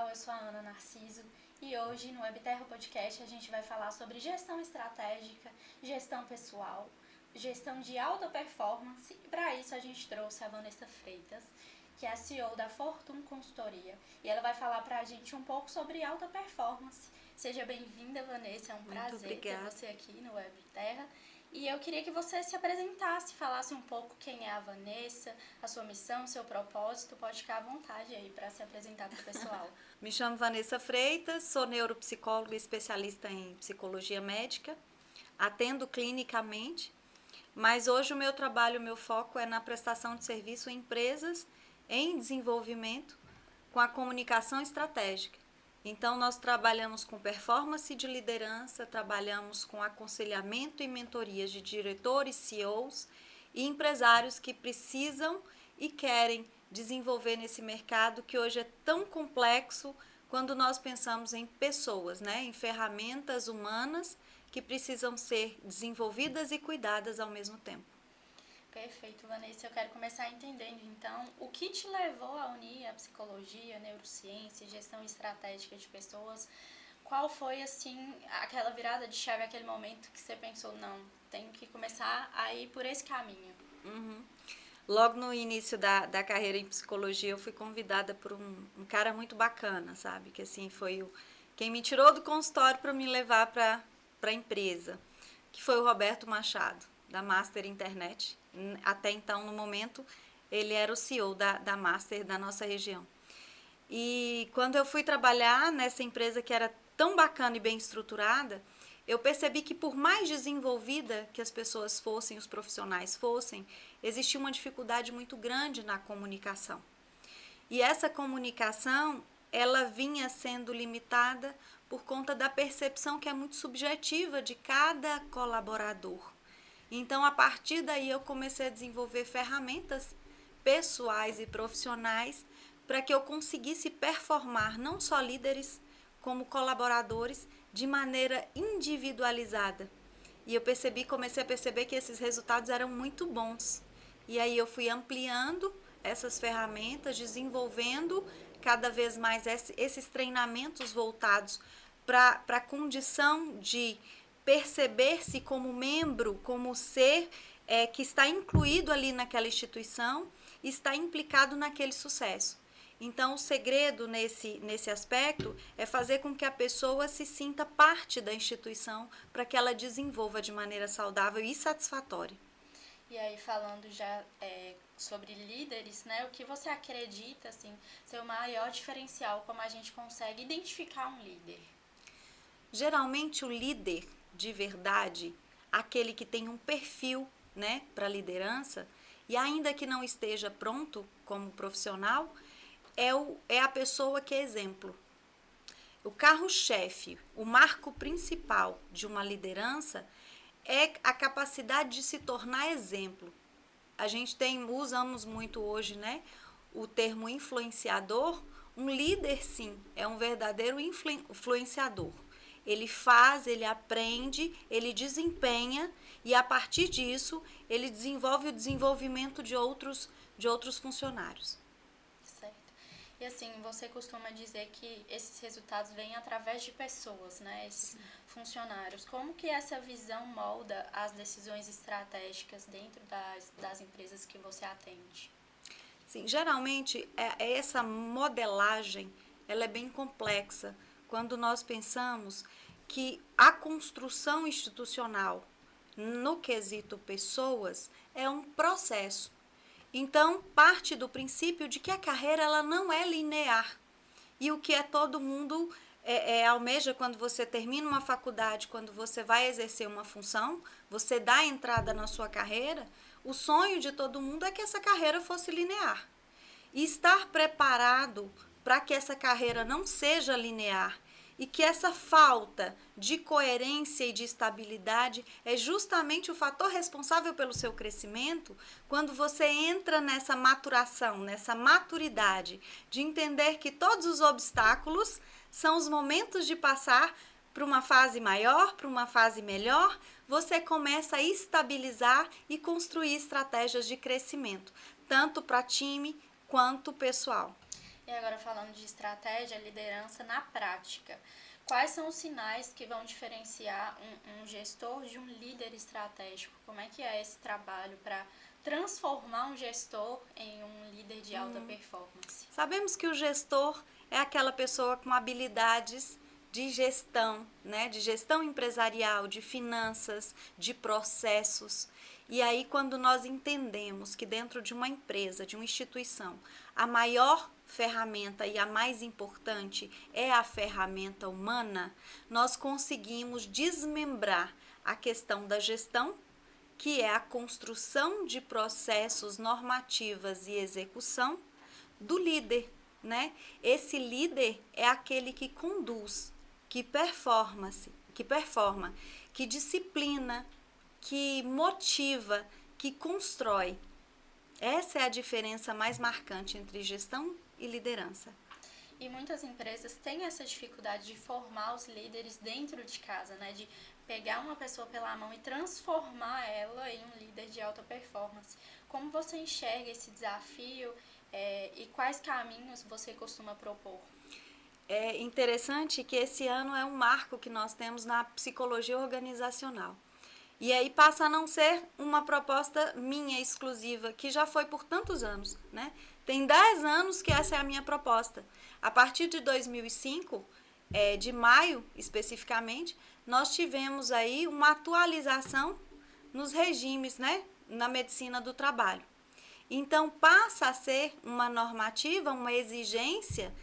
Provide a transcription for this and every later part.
pessoal, eu sou a Ana Narciso e hoje no Webterra Podcast a gente vai falar sobre gestão estratégica, gestão pessoal, gestão de alta performance e para isso a gente trouxe a Vanessa Freitas, que é a CEO da Fortum Consultoria, e ela vai falar para a gente um pouco sobre alta performance. Seja bem-vinda, Vanessa, é um prazer ter você aqui no Webterra. E eu queria que você se apresentasse, falasse um pouco quem é a Vanessa, a sua missão, seu propósito. Pode ficar à vontade aí para se apresentar para o pessoal. Me chamo Vanessa Freitas, sou neuropsicóloga e especialista em psicologia médica, atendo clinicamente, mas hoje o meu trabalho, o meu foco é na prestação de serviço a empresas em desenvolvimento com a comunicação estratégica. Então, nós trabalhamos com performance de liderança, trabalhamos com aconselhamento e mentorias de diretores, CEOs e empresários que precisam e querem desenvolver nesse mercado que hoje é tão complexo quando nós pensamos em pessoas, né? Em ferramentas humanas que precisam ser desenvolvidas e cuidadas ao mesmo tempo. Perfeito, Vanessa. Eu quero começar entendendo, então, o que te levou a unir a psicologia, a neurociência, gestão estratégica de pessoas. Qual foi, assim, aquela virada de chave, aquele momento que você pensou, não, tenho que começar a ir por esse caminho? Logo no início da carreira em psicologia, eu fui convidada por um cara muito bacana, sabe? Que assim, foi quem me tirou do consultório para me levar para a empresa, que foi o Roberto Machado, da Master Internet. Até então, no momento, ele era o CEO da Master da nossa região. E quando eu fui trabalhar nessa empresa que era tão bacana e bem estruturada, eu percebi que por mais desenvolvida que as pessoas fossem, os profissionais fossem, existia uma dificuldade muito grande na comunicação. E essa comunicação, ela vinha sendo limitada por conta da percepção que é muito subjetiva de cada colaborador. Então, a partir daí, eu comecei a desenvolver ferramentas pessoais e profissionais para que eu conseguisse performar não só líderes, como colaboradores, de maneira individualizada. E eu comecei a perceber que esses resultados eram muito bons. E aí eu fui ampliando essas ferramentas, desenvolvendo cada vez mais esses treinamentos voltados para a condição de perceber-se como membro, como ser que está incluído ali naquela instituição, está implicado naquele sucesso. Então, o segredo nesse aspecto é fazer com que a pessoa se sinta parte da instituição para que ela desenvolva de maneira saudável e satisfatória. E aí, falando já sobre líderes, né? O que você acredita, assim, ser o maior diferencial, como a gente consegue identificar um líder? Geralmente, o líder de verdade, aquele que tem um perfil, né, para liderança, e ainda que não esteja pronto como profissional, é a pessoa que é exemplo. O carro-chefe, o marco principal de uma liderança é a capacidade de se tornar exemplo. A gente usamos muito hoje, né, o termo influenciador. Um líder, sim, é um verdadeiro influenciador. Ele faz, ele aprende, ele desempenha e a partir disso ele desenvolve o desenvolvimento de outros funcionários. Certo. E assim, você costuma dizer que esses resultados vêm através de pessoas, né? Esses funcionários. Como que essa visão molda as decisões estratégicas dentro das empresas que você atende? Sim, geralmente essa modelagem ela é bem complexa quando nós pensamos que a construção institucional no quesito pessoas é um processo. Então, parte do princípio de que a carreira ela não é linear. E o que todo mundo almeja quando você termina uma faculdade, quando você vai exercer uma função, você dá entrada na sua carreira, o sonho de todo mundo é que essa carreira fosse linear. E estar preparado para que essa carreira não seja linear e que essa falta de coerência e de estabilidade é justamente o fator responsável pelo seu crescimento quando você entra nessa maturação, nessa maturidade de entender que todos os obstáculos são os momentos de passar para uma fase maior, para uma fase melhor, você começa a estabilizar e construir estratégias de crescimento, tanto para time quanto pessoal. E agora falando de estratégia, liderança na prática. Quais são os sinais que vão diferenciar um gestor de um líder estratégico? Como é que é esse trabalho para transformar um gestor em um líder de alta performance? Sabemos que o gestor é aquela pessoa com habilidades de gestão, né? De gestão empresarial, de finanças, de processos. E aí, quando nós entendemos que dentro de uma empresa, de uma instituição, a maior ferramenta e a mais importante é a ferramenta humana, nós conseguimos desmembrar a questão da gestão, que é a construção de processos, normativas e execução, do líder, né? Esse líder é aquele que conduz, que performa, que disciplina, que motiva, que constrói. Essa é a diferença mais marcante entre gestão e liderança. E muitas empresas têm essa dificuldade de formar os líderes dentro de casa, né? De pegar uma pessoa pela mão e transformar ela em um líder de alta performance. Como você enxerga esse desafio e quais caminhos você costuma propor? É interessante que esse ano é um marco que nós temos na psicologia organizacional. E aí passa a não ser uma proposta minha exclusiva, que já foi por tantos anos, né? Tem 10 anos que essa é a minha proposta. A partir de 2005, de maio especificamente, nós tivemos aí uma atualização nos regimes, né? Na medicina do trabalho. Então passa a ser uma normativa, uma exigência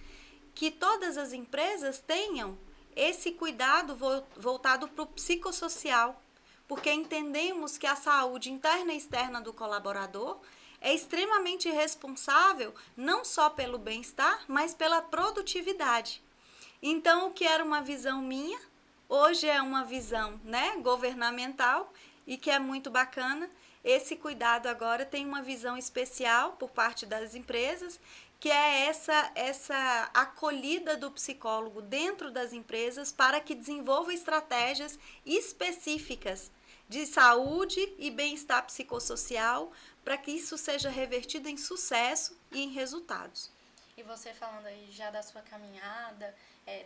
que todas as empresas tenham esse cuidado voltado para o psicossocial, porque entendemos que a saúde interna e externa do colaborador é extremamente responsável não só pelo bem-estar, mas pela produtividade. Então, o que era uma visão minha, hoje é uma visão, né, governamental e que é muito bacana. Esse cuidado agora tem uma visão especial por parte das empresas, que é essa acolhida do psicólogo dentro das empresas para que desenvolva estratégias específicas de saúde e bem-estar psicossocial, para que isso seja revertido em sucesso e em resultados. E você falando aí já da sua caminhada,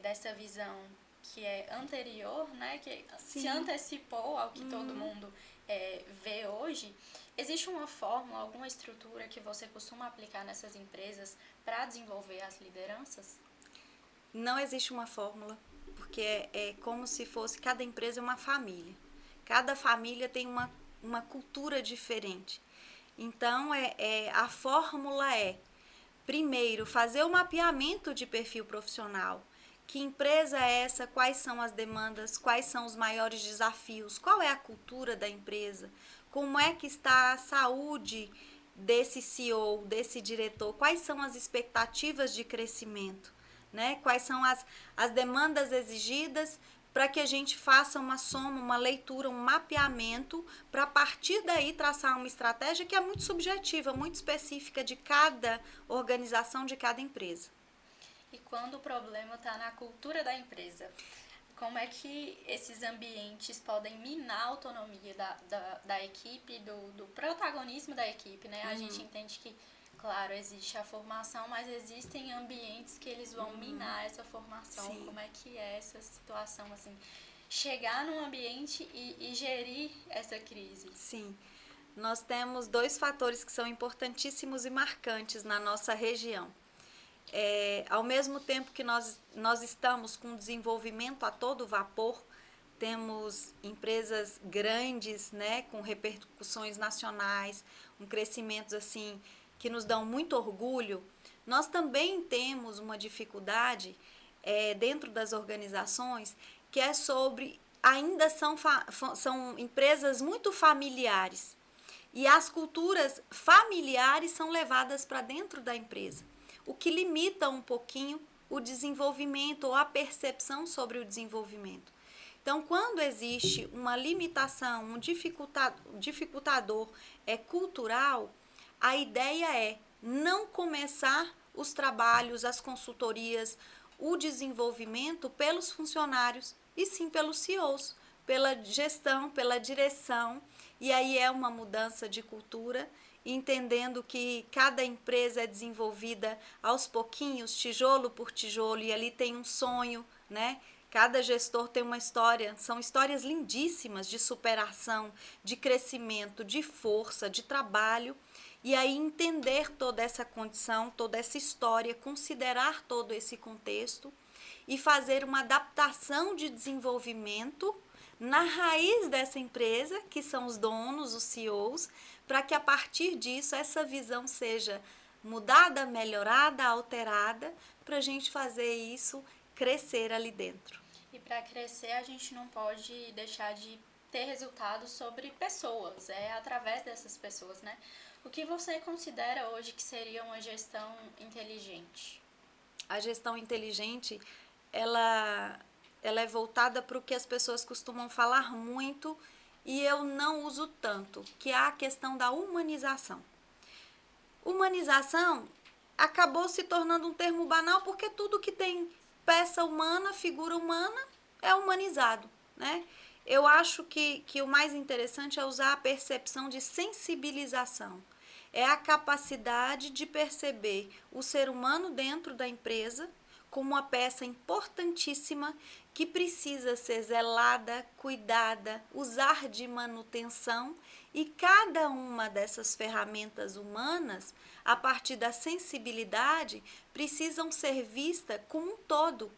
dessa visão que é anterior, né, que Sim. se antecipou ao que todo mundo vê hoje, existe uma fórmula, alguma estrutura que você costuma aplicar nessas empresas para desenvolver as lideranças? Não existe uma fórmula, porque é como se fosse, cada empresa é uma família. Cada família tem uma cultura diferente. Então, a fórmula primeiro, fazer o mapeamento de perfil profissional. Que empresa é essa? Quais são as demandas? Quais são os maiores desafios? Qual é a cultura da empresa? Como é que está a saúde desse CEO, desse diretor? Quais são as expectativas de crescimento? Né? Quais são as demandas exigidas para que a gente faça uma soma, uma leitura, um mapeamento, para a partir daí traçar uma estratégia que é muito subjetiva, muito específica de cada organização, de cada empresa. E quando o problema está na cultura da empresa, como é que esses ambientes podem minar a autonomia da equipe, do protagonismo da equipe, né? A gente entende que, claro, existe a formação, mas existem ambientes que eles vão minar essa formação. Sim. Como é que é essa situação, assim, chegar num ambiente e gerir essa crise? Sim, nós temos 2 fatores que são importantíssimos e marcantes na nossa região. Ao mesmo tempo que nós estamos com desenvolvimento a todo vapor, temos empresas grandes, né, com repercussões nacionais, um crescimento assim que nos dão muito orgulho. Nós também temos uma dificuldade dentro das organizações, que é sobre, ainda são empresas muito familiares, e as culturas familiares são levadas para dentro da empresa, o que limita um pouquinho o desenvolvimento ou a percepção sobre o desenvolvimento. Então, quando existe uma limitação, um dificultador cultural, a ideia é não começar os trabalhos, as consultorias, o desenvolvimento pelos funcionários, e sim pelos CEOs, pela gestão, pela direção, e aí é uma mudança de cultura entendendo que cada empresa é desenvolvida aos pouquinhos, tijolo por tijolo, e ali tem um sonho, né? Cada gestor tem uma história, são histórias lindíssimas de superação, de crescimento, de força, de trabalho. E aí entender toda essa condição, toda essa história, considerar todo esse contexto e fazer uma adaptação de desenvolvimento na raiz dessa empresa, que são os donos, os CEOs, para que a partir disso essa visão seja mudada, melhorada, alterada, para a gente fazer isso crescer ali dentro. E para crescer a gente não pode deixar de ter resultados sobre pessoas, é através dessas pessoas, né? O que você considera hoje que seria uma gestão inteligente? A gestão inteligente, ela é voltada para o que as pessoas costumam falar muito e eu não uso tanto, que é a questão da humanização. Humanização acabou se tornando um termo banal porque tudo que tem peça humana, figura humana, é humanizado, né? Eu acho que o mais interessante é usar a percepção de sensibilização. É a capacidade de perceber o ser humano dentro da empresa como uma peça importantíssima que precisa ser zelada, cuidada, usar de manutenção, e cada uma dessas ferramentas humanas, a partir da sensibilidade, precisam ser vistas como um todo,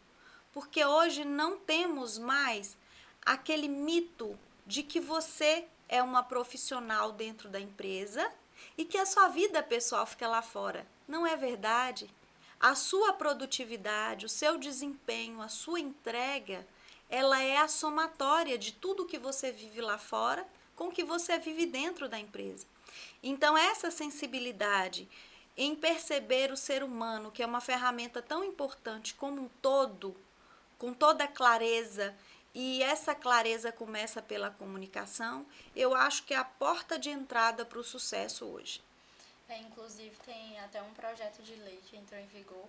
porque hoje não temos mais aquele mito de que você é uma profissional dentro da empresa e que a sua vida pessoal fica lá fora. Não é verdade. A sua produtividade, o seu desempenho, a sua entrega, ela é a somatória de tudo que você vive lá fora com o que você vive dentro da empresa. Então, essa sensibilidade em perceber o ser humano, que é uma ferramenta tão importante como um todo, com toda a clareza, e essa clareza começa pela comunicação, eu acho que é a porta de entrada para o sucesso hoje. Inclusive tem até um projeto de lei que entrou em vigor,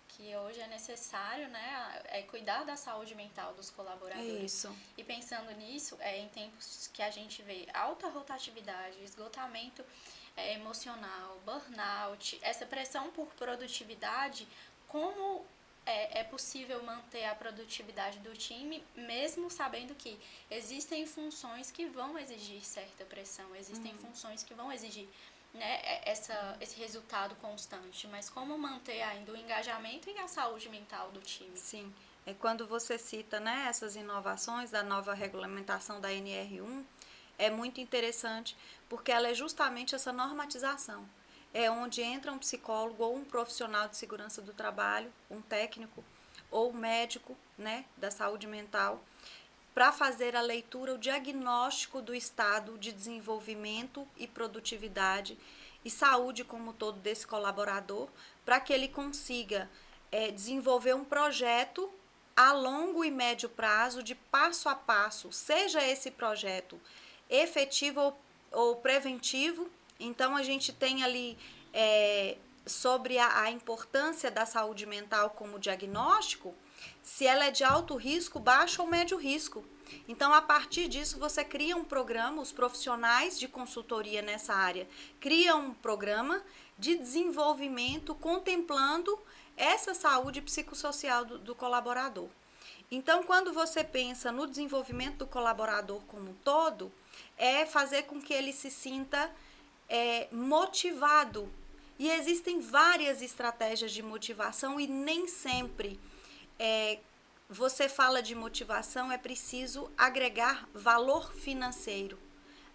que hoje é necessário, né, cuidar da saúde mental dos colaboradores. Isso. E pensando nisso, em tempos que a gente vê alta rotatividade, esgotamento emocional, burnout, essa pressão por produtividade, como é possível manter a produtividade do time, mesmo sabendo que existem funções que vão exigir certa pressão, existem funções que vão exigir, né, esse resultado constante, mas como manter ainda o engajamento e a saúde mental do time? Sim, quando você cita, né, essas inovações da nova regulamentação da NR1, é muito interessante, porque ela é justamente essa normatização. É onde entra um psicólogo ou um profissional de segurança do trabalho, um técnico ou médico, né, da saúde mental, para fazer a leitura, o diagnóstico do estado de desenvolvimento e produtividade e saúde como todo desse colaborador, para que ele consiga desenvolver um projeto a longo e médio prazo, de passo a passo, seja esse projeto efetivo ou preventivo. Então, a gente tem ali sobre a importância da saúde mental como diagnóstico, se ela é de alto risco, baixo ou médio risco. Então, a partir disso, você cria um programa, os profissionais de consultoria nessa área criam um programa de desenvolvimento contemplando essa saúde psicossocial do colaborador. Então, quando você pensa no desenvolvimento do colaborador como um todo, é fazer com que ele se sinta motivado. E existem várias estratégias de motivação e nem sempre você fala de motivação, é preciso agregar valor financeiro.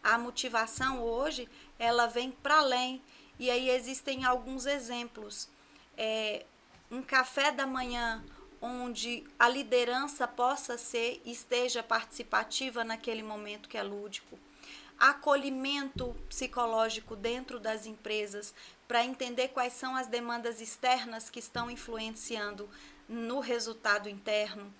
A motivação hoje, ela vem para além, e aí existem alguns exemplos. Um café da manhã onde a liderança possa ser e esteja participativa naquele momento que é lúdico. Acolhimento psicológico dentro das empresas para entender quais são as demandas externas que estão influenciando no resultado interno.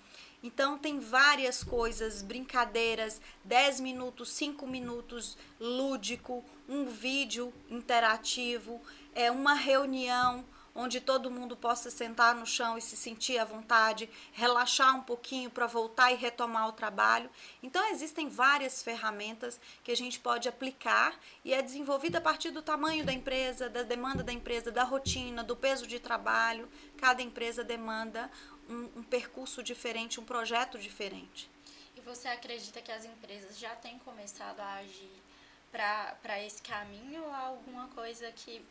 Então, tem várias coisas, brincadeiras, 10 minutos, 5 minutos, lúdico, um vídeo interativo, uma reunião onde todo mundo possa sentar no chão e se sentir à vontade, relaxar um pouquinho para voltar e retomar o trabalho. Então, existem várias ferramentas que a gente pode aplicar e é desenvolvida a partir do tamanho da empresa, da demanda da empresa, da rotina, do peso de trabalho. Cada empresa demanda um percurso diferente, um projeto diferente. E você acredita que as empresas já têm começado a agir para esse caminho ou alguma coisa que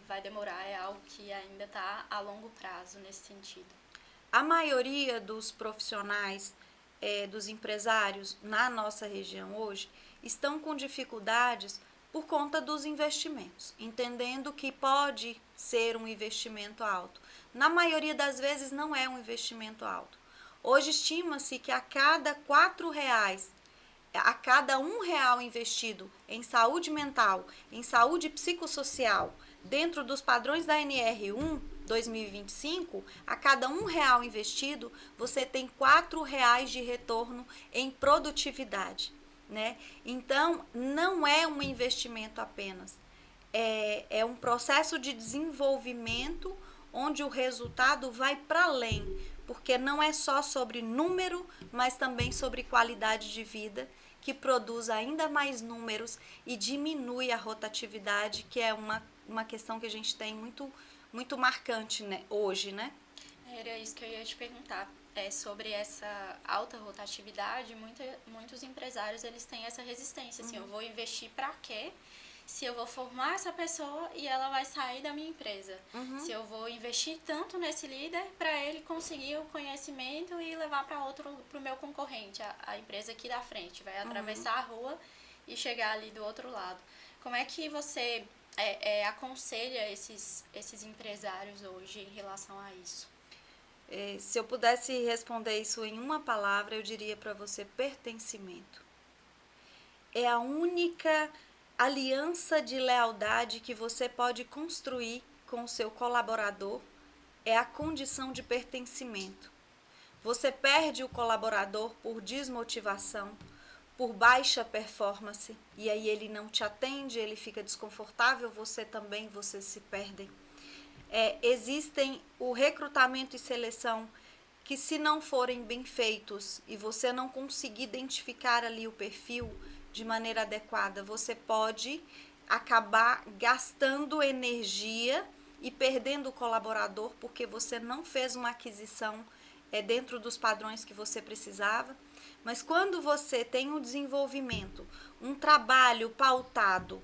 vai demorar, é algo que ainda está a longo prazo nesse sentido? A maioria dos profissionais, dos empresários na nossa região hoje, estão com dificuldades por conta dos investimentos, entendendo que pode ser um investimento alto. Na maioria das vezes não é um investimento alto. Hoje estima-se que a cada R$ 4, a cada R$ 1 investido em saúde mental, em saúde psicossocial, dentro dos padrões da NR1 2025, a cada R$ 1 investido, você tem R$ 4 de retorno em produtividade, né? Então, não é um investimento apenas, é um processo de desenvolvimento onde o resultado vai para além, porque não é só sobre número, mas também sobre qualidade de vida, que produz ainda mais números e diminui a rotatividade, que é uma questão que a gente tem muito marcante, né, hoje, né? Era isso que eu ia te perguntar. Sobre essa alta rotatividade, muitos empresários eles têm essa resistência. Assim, eu vou investir para quê? Se eu vou formar essa pessoa e ela vai sair da minha empresa. Se eu vou investir tanto nesse líder para ele conseguir o conhecimento e levar para o meu concorrente, a empresa aqui da frente, vai atravessar a rua e chegar ali do outro lado. Como é que você aconselha esses empresários hoje em relação a isso? Se eu pudesse responder isso em uma palavra, eu diria para você: pertencimento. É a única aliança de lealdade que você pode construir com o seu colaborador, é a condição de pertencimento. Você perde o colaborador por desmotivação, por baixa performance, e aí ele não te atende, ele fica desconfortável, vocês se perdem. Existem o recrutamento e seleção que, se não forem bem feitos e você não conseguir identificar ali o perfil de maneira adequada, você pode acabar gastando energia e perdendo o colaborador porque você não fez uma aquisição dentro dos padrões que você precisava. Mas quando você tem um desenvolvimento, um trabalho pautado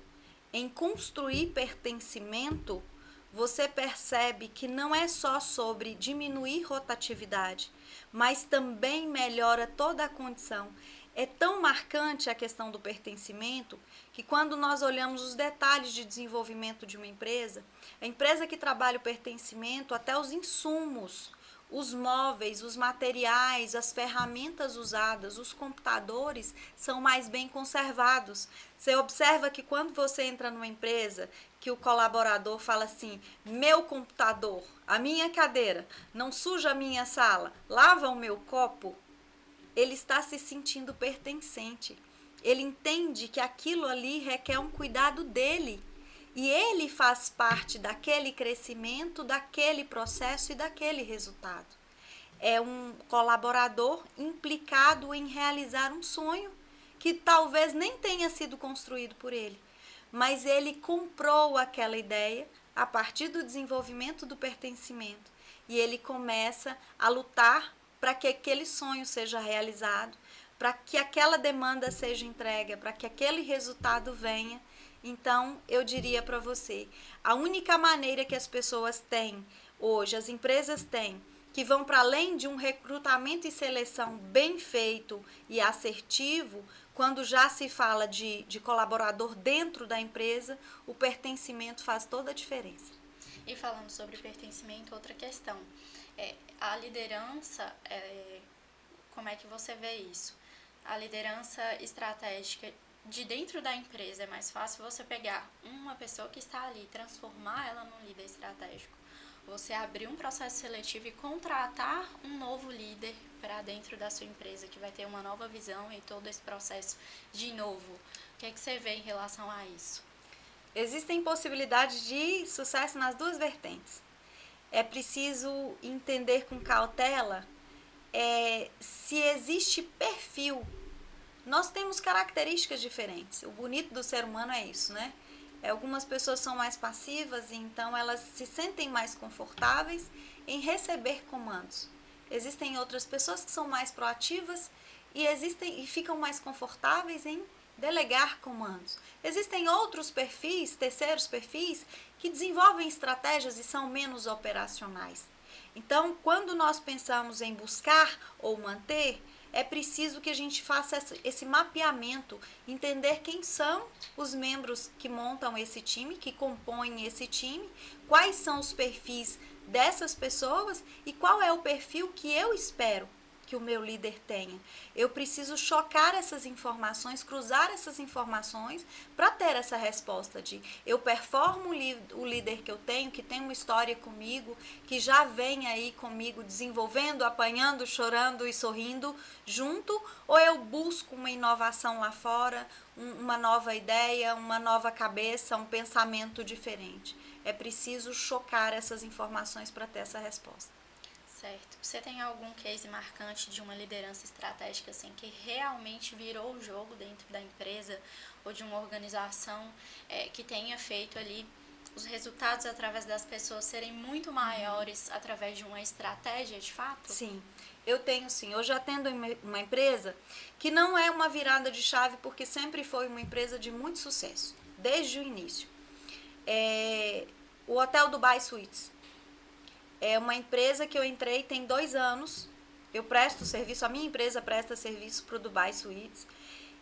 em construir pertencimento, você percebe que não é só sobre diminuir rotatividade, mas também melhora toda a condição. É tão marcante a questão do pertencimento que, quando nós olhamos os detalhes de desenvolvimento de uma empresa, a empresa que trabalha o pertencimento, até os insumos, os móveis, os materiais, as ferramentas usadas, os computadores são mais bem conservados. Você observa que quando você entra numa empresa, que o colaborador fala assim: meu computador, a minha cadeira, não suja a minha sala, lava o meu copo, ele está se sentindo pertencente. Ele entende que aquilo ali requer um cuidado dele. E ele faz parte daquele crescimento, daquele processo e daquele resultado. É um colaborador implicado em realizar um sonho que talvez nem tenha sido construído por ele, mas ele comprou aquela ideia a partir do desenvolvimento do pertencimento e ele começa a lutar para que aquele sonho seja realizado, para que aquela demanda seja entregue, para que aquele resultado venha. Então, eu diria para você, a única maneira que as pessoas têm hoje, as empresas têm, que vão para além de um recrutamento e seleção bem feito e assertivo, quando já se fala de colaborador dentro da empresa, o pertencimento faz toda a diferença. E falando sobre pertencimento, outra questão, a liderança, como é que você vê isso? A liderança estratégica de dentro da empresa, é mais fácil você pegar uma pessoa que está ali, transformar ela num líder estratégico. Você abrir um processo seletivo e contratar um novo líder para dentro da sua empresa, que vai ter uma nova visão em todo esse processo de novo. O que é que você vê em relação a isso? Existem possibilidades de sucesso nas duas vertentes. é preciso entender com cautela se existe perfil. Nós temos características diferentes. O bonito do ser humano é isso, né? Algumas pessoas são mais passivas, então elas se sentem mais confortáveis em receber comandos. Existem outras pessoas que são mais proativas e ficam mais confortáveis em delegar comandos. Existem outros perfis, terceiros perfis, que desenvolvem estratégias e são menos operacionais. Então, quando nós pensamos em buscar ou manter, é preciso que a gente faça esse mapeamento, entender quem são os membros que montam esse time, que compõem esse time, quais são os perfis dessas pessoas e qual é o perfil que eu espero que o meu líder tenha. Eu preciso chocar essas informações, cruzar essas informações para ter essa resposta de eu performo o líder que eu tenho, que tem uma história comigo, que já vem aí comigo desenvolvendo, apanhando, chorando e sorrindo junto, ou eu busco uma inovação lá fora, uma nova ideia, uma nova cabeça, um pensamento diferente. É preciso chocar essas informações para ter essa resposta. Certo. Você tem algum case marcante de uma liderança estratégica assim, que realmente virou o jogo dentro da empresa ou de uma organização que tenha feito ali os resultados através das pessoas serem muito maiores através de uma estratégia de fato? Sim, eu tenho sim. Eu já atendo uma empresa que não é uma virada de chave porque sempre foi uma empresa de muito sucesso, desde o início. O Hotel Dubai Suites. É uma empresa que eu entrei tem 2 anos. Eu presto serviço, a minha empresa presta serviço para o Dubai Suites.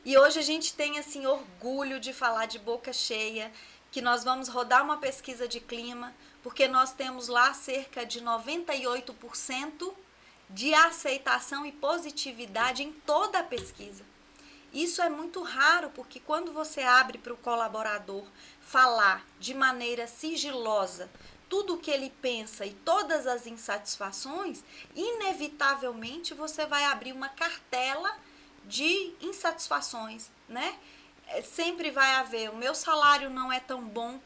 E hoje a gente tem assim orgulho de falar de boca cheia que nós vamos rodar uma pesquisa de clima, porque nós temos lá cerca de 98% de aceitação e positividade em toda a pesquisa. Isso é muito raro, porque quando você abre para o colaborador falar de maneira sigilosa tudo o que ele pensa e todas as insatisfações, inevitavelmente você vai abrir uma cartela de insatisfações, né? Sempre vai haver, o meu salário não é tão bom,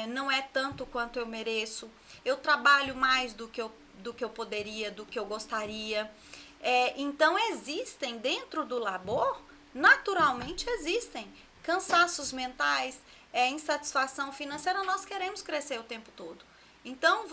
não é tanto quanto eu mereço, eu trabalho mais do que eu poderia, do que eu gostaria. Então existem dentro do labor, naturalmente existem cansaços mentais, insatisfação financeira, nós queremos crescer o tempo todo. Então,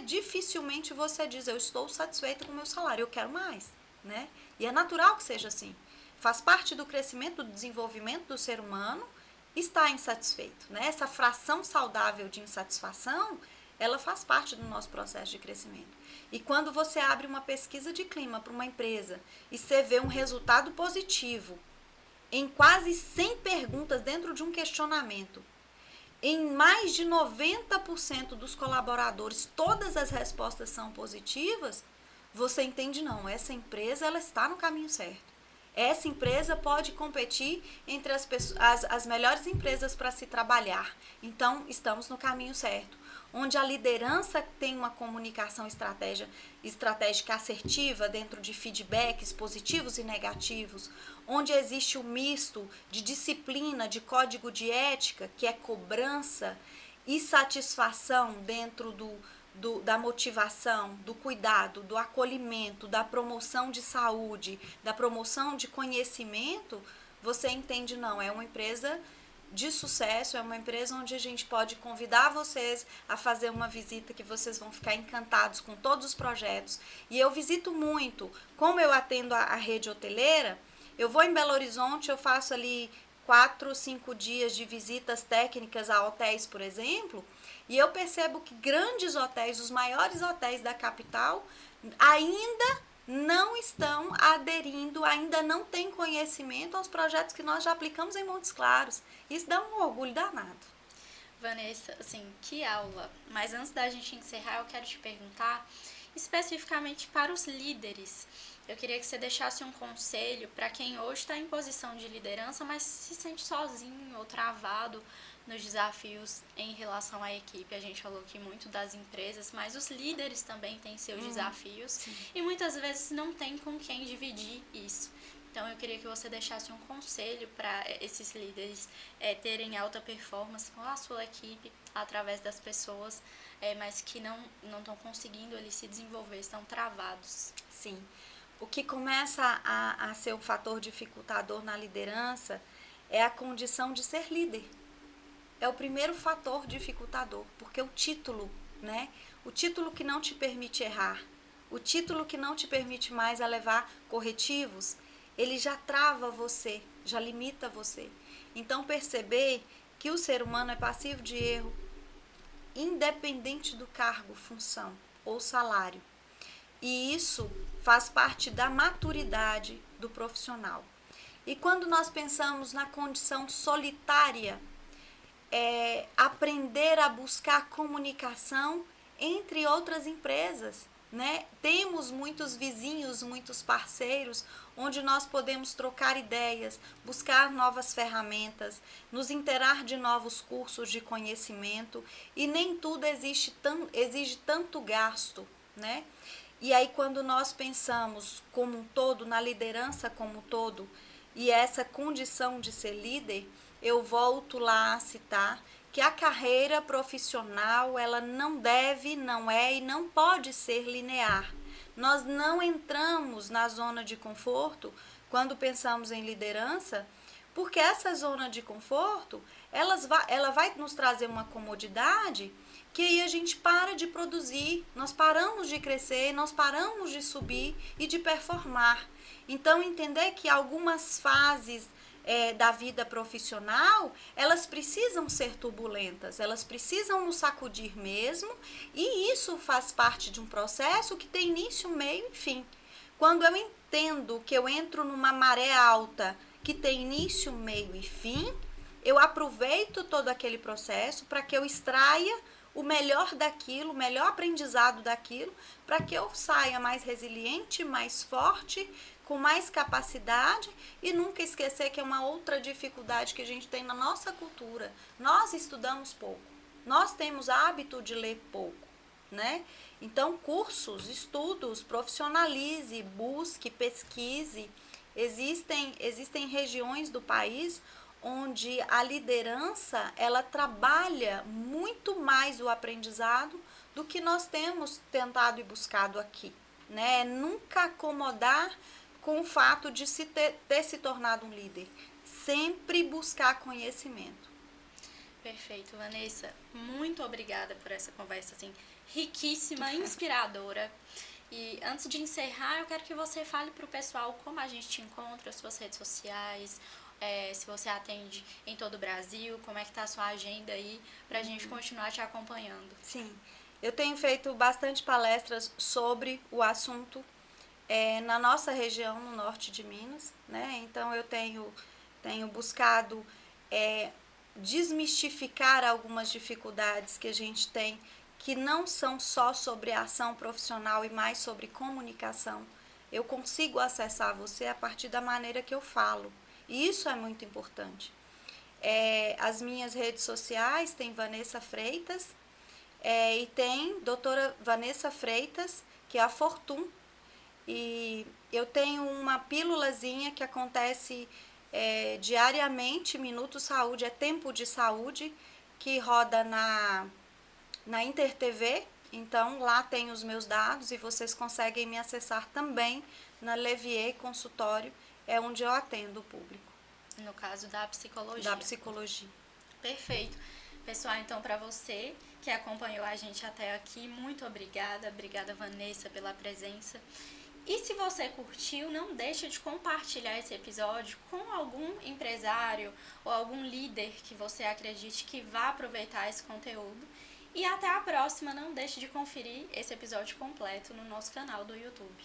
dificilmente você diz, eu estou satisfeita com o meu salário, eu quero mais, né? E é natural que seja assim. Faz parte do crescimento, do desenvolvimento do ser humano estar insatisfeito, né? Essa fração saudável de insatisfação, ela faz parte do nosso processo de crescimento. E quando você abre uma pesquisa de clima para uma empresa e você vê um resultado positivo, em quase 100 perguntas dentro de um questionamento, em mais de 90% dos colaboradores, todas as respostas são positivas, você entende, não, essa empresa ela está no caminho certo. Essa empresa pode competir entre as melhores empresas para se trabalhar. Então, estamos no caminho certo. Onde a liderança tem uma comunicação estratégica assertiva dentro de feedbacks positivos e negativos, onde existe o misto de disciplina, de código de ética, que é cobrança, e satisfação dentro da motivação, do cuidado, do acolhimento, da promoção de saúde, da promoção de conhecimento, você entende, não, é uma empresa de sucesso, é uma empresa onde a gente pode convidar vocês a fazer uma visita que vocês vão ficar encantados com todos os projetos. E eu visito muito, como eu atendo a rede hoteleira, eu vou em Belo Horizonte, eu faço ali 4, 5 dias de visitas técnicas a hotéis, por exemplo, e eu percebo que grandes hotéis, os maiores hotéis da capital, ainda não estão aderindo, ainda não têm conhecimento aos projetos que nós já aplicamos em Montes Claros. Isso dá um orgulho danado. Vanessa, assim, que aula! Mas antes da gente encerrar, eu quero te perguntar especificamente para os líderes. Eu queria que você deixasse um conselho para quem hoje está em posição de liderança, mas se sente sozinho ou travado nos desafios em relação à equipe. A gente falou aqui muito das empresas, mas os líderes também têm seus desafios. Sim. E muitas vezes não tem com quem dividir isso. Então, eu queria que você deixasse um conselho para esses líderes terem alta performance com a sua equipe, através das pessoas, mas que não estão conseguindo ali se desenvolver, estão travados. Sim. O que começa a ser um fator dificultador na liderança é a condição de ser líder. É o primeiro fator dificultador, porque o título, né? O título que não te permite errar, o título que não te permite mais a levar corretivos, ele já trava você, já limita você. Então, perceber que o ser humano é passivo de erro, independente do cargo, função ou salário. E isso faz parte da maturidade do profissional. E quando nós pensamos na condição solitária, aprender a buscar comunicação entre outras empresas, né? Temos muitos vizinhos, muitos parceiros, onde nós podemos trocar ideias, buscar novas ferramentas, nos inteirar de novos cursos de conhecimento, e nem tudo exige tanto gasto, né? E aí, quando nós pensamos como um todo, na liderança como um todo, e essa condição de ser líder, eu volto lá a citar que a carreira profissional, ela não deve, não é e não pode ser linear. Nós não entramos na zona de conforto quando pensamos em liderança, porque essa zona de conforto, ela vai nos trazer uma comodidade que aí a gente para de produzir, nós paramos de crescer, nós paramos de subir e de performar. Então, entender que algumas fases da vida profissional, elas precisam ser turbulentas, elas precisam nos sacudir mesmo, e isso faz parte de um processo que tem início, meio e fim. Quando eu entendo que eu entro numa maré alta que tem início, meio e fim, eu aproveito todo aquele processo para que eu extraia o melhor daquilo, o melhor aprendizado daquilo, para que eu saia mais resiliente, mais forte, com mais capacidade, e nunca esquecer que é uma outra dificuldade que a gente tem na nossa cultura. Nós estudamos pouco, nós temos hábito de ler pouco, né? Então, cursos, estudos, profissionalize, busque, pesquise. Existem regiões do país onde a liderança, ela trabalha muito mais o aprendizado do que nós temos tentado e buscado aqui, né? Nunca acomodar com o fato de ter se tornado um líder. Sempre buscar conhecimento. Perfeito, Vanessa. Muito obrigada por essa conversa assim, riquíssima, inspiradora. E antes de encerrar, eu quero que você fale para o pessoal como a gente te encontra, as suas redes sociais, se você atende em todo o Brasil, como é que está a sua agenda aí, para a gente continuar te acompanhando. Sim, eu tenho feito bastante palestras sobre o assunto na nossa região, no norte de Minas, né? Então eu tenho buscado desmistificar algumas dificuldades que a gente tem, que não são só sobre a ação profissional e mais sobre comunicação. Eu consigo acessar você a partir da maneira que eu falo, e isso é muito importante. As minhas redes sociais tem Vanessa Freitas, e tem doutora Vanessa Freitas, que é a Fortum. E eu tenho uma pílulazinha que acontece diariamente, Minuto Saúde, é Tempo de Saúde, que roda na Inter TV. Então, lá tem os meus dados e vocês conseguem me acessar também na Levier Consultório, é onde eu atendo o público. No caso da psicologia. Da psicologia. Perfeito. Pessoal, então, para você que acompanhou a gente até aqui, muito obrigada. Obrigada, Vanessa, pela presença. E se você curtiu, não deixe de compartilhar esse episódio com algum empresário ou algum líder que você acredite que vá aproveitar esse conteúdo. E até a próxima, não deixe de conferir esse episódio completo no nosso canal do YouTube.